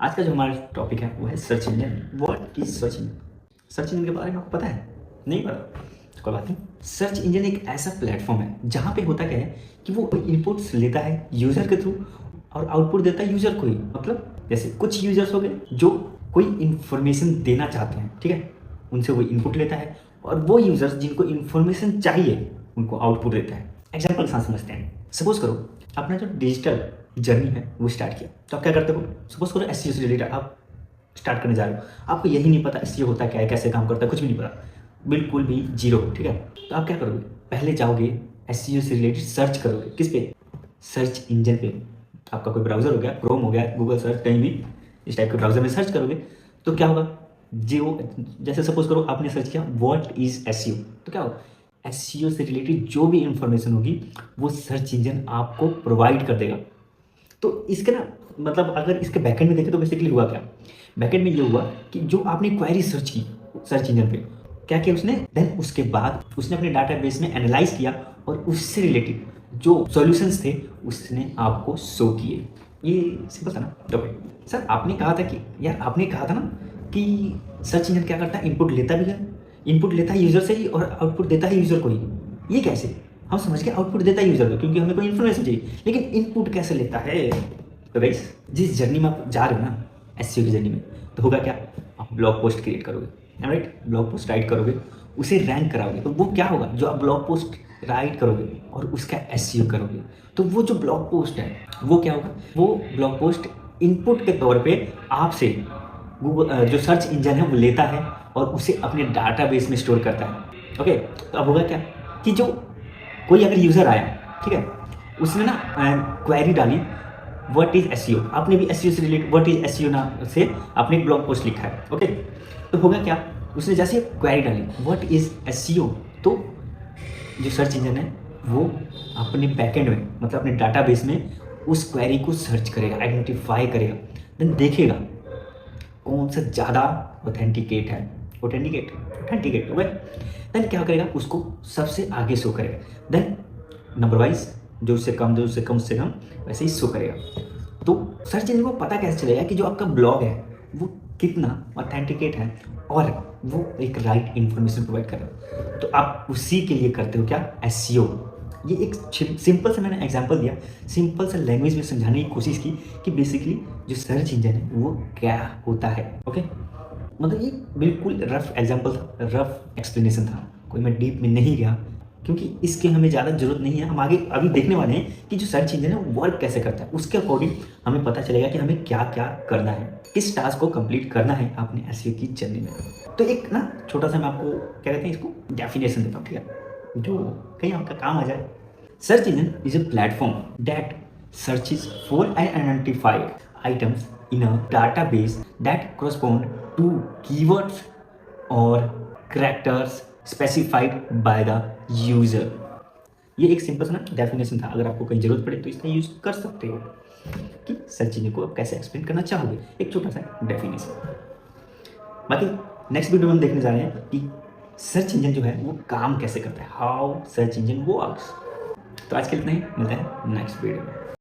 आज का जो हमारा टॉपिक है वो है search engine. What is search engine? Search engine के बारे में आपको पता है? नहीं पता? कोई बात नहीं। सर्च इंजन एक ऐसा प्लेटफॉर्म है जहाँ पे होता क्या है कि वो इनपुट्स लेता है यूज़र के थ्रू और आउटपुट देता है यूज़र को ही। मतलब जैसे कुछ यूज़र्स हो गए जो कोई इन्फॉर्मेशन देना चाहते हैं, ठीक है, उनसे वो इनपुट लेता है और वो यूज़र्स जिनको इन्फॉर्मेशन चाहिए उनको आउटपुट देता है। एग्जाम्पल के साथ समझते हैं। सपोज करो अपना जो डिजिटल जर्नी है वो स्टार्ट किया, तो आप क्या करते हो? सपोज करो एसईओ से रिलेटेड आप स्टार्ट करने जा रहे हो, आपको यही नहीं पता एसईओ होता क्या है, कैसे काम करता है, कुछ भी नहीं पता, बिल्कुल भी जीरो, ठीक है। तो आप क्या करोगे? पहले जाओगे एसईओ से रिलेटेड सर्च करोगे। किस पे? सर्च इंजन पे। आपका कोई ब्राउजर हो गया, क्रोम हो गया, गूगल सर्च, कहीं भी इस टाइप के ब्राउजर में सर्च करोगे तो क्या होगा? जो जैसे सपोज करो आपने सर्च किया व्हाट इज एसईओ, तो क्या होगा? एसईओ से रिलेटेड जो भी इंफॉर्मेशन होगी वो सर्च इंजन आपको प्रोवाइड कर देगा। तो इसके ना मतलब अगर इसके बैकएंड में देखें तो बेसिकली हुआ क्या? बैकएंड में ये हुआ कि जो आपने क्वेरी सर्च की सर्च इंजन पे, क्या किया उसने? देन उसके बाद उसने अपने डाटाबेस में एनालाइज किया और उससे रिलेटेड जो सॉल्यूशंस थे उसने आपको शो किए। ये सिंपल था ना? ओके सर, आपने कहा था कि यार आपने कहा था ना कि सर्च इंजन क्या करता है? इनपुट लेता भी है, इनपुट लेता है यूजर से ही और आउटपुट देता है यूजर को ही। ये कैसे? हम समझ के आउटपुट देता है यूजर को क्योंकि हमें कोई इन्फॉर्मेशन चाहिए, लेकिन इनपुट कैसे लेता है? तो गाइस जिस जर्नी में आप जा रहे हो ना एसईओ की जर्नी में, तो होगा क्या? आप ब्लॉग पोस्ट क्रिएट करोगे, राइट? ब्लॉग पोस्ट राइट करोगे, उसे रैंक कराओगे, तो वो क्या होगा? जो आप ब्लॉग पोस्ट राइट करोगे और उसका एसईओ करोगे, तो वो जो ब्लॉग पोस्ट है वो क्या होगा? वो ब्लॉग पोस्ट इनपुट के तौर पे आपसे गूगल जो सर्च इंजन है वो लेता है और उसे अपने डाटाबेस में स्टोर करता है। ओके, तो अब होगा क्या कि जो कोई अगर यूज़र आया, ठीक है, उसने ना क्वेरी डाली व्हाट इज एसईओ, आपने भी एसईओ से रिलेटेड व्हाट इज एसईओ ना से आपने एक ब्लॉग पोस्ट लिखा है। ओके, तो होगा क्या? उसने जैसे क्वेरी डाली व्हाट इज एसईओ, तो जो सर्च इंजन है वो अपने बैकएंड में मतलब अपने डाटाबेस में उस क्वेरी को सर्च करेगा, आइडेंटिफाई करेगा, देन देखेगा कौन सा ज़्यादा ऑथेंटिकेट है, ऑथेंटिकेट हो गया, देन क्या करेगा? उसको सबसे आगे शो करेगा, देन नंबर वाइज जो उससे कम वैसे ही शो करेगा। तो सर्च इंजन को पता कैसे चलेगा कि जो आपका ब्लॉग है वो कितना ऑथेंटिकेट है और वो एक राइट इन्फॉर्मेशन प्रोवाइड कर रहा है? तो आप उसी के लिए करते हो क्या? एसईओ। ये एक सिंपल सा मैंने एग्जांपल दिया, सिंपल सा लैंग्वेज में समझाने की कोशिश की कि बेसिकली जो सर्च इंजन है वो क्या होता है। ओके, मतलब ये बिल्कुल रफ एग्जांपल था, रफ एक्सप्लेनेशन था, कोई मैं डीप में नहीं गया क्योंकि इसके हमें ज़्यादा जरूरत नहीं है। हम आगे अभी देखने वाले हैं कि जो सर्च इंजन है वो वर्क कैसे करता है, उसके अकॉर्डिंग हमें पता चलेगा कि हमें क्या क्या करना है, किस टास्क को कंप्लीट करना है अपने एसईओ की जर्नी में। तो एक ना छोटा सा मैं आपको क्या कहते हैं इसको डेफिनेशन देता हूँ, ठीक है, जो कहीं आपका काम आ जाए। Search engine is a platform that searches for and identified items in a database that correspond to keywords or characters specified by the user। ये एक सिंपल सा ना डेफिनेशन था, अगर आपको कहीं जरूरत पड़े तो इसका यूज कर सकते हो कि सर्च इंजन को आप कैसे एक्सप्लेन करना चाहोगे, एक छोटा सा डेफिनेशन। बाकी नेक्स्ट वीडियो में हम देखने जा रहे हैं कि सर्च इंजन जो है वो काम कैसे करता है, हाउ सर्च इंजन वर्क्स। तो आज के लिए इतना ही, मिलते हैं नेक्स्ट वीडियो में।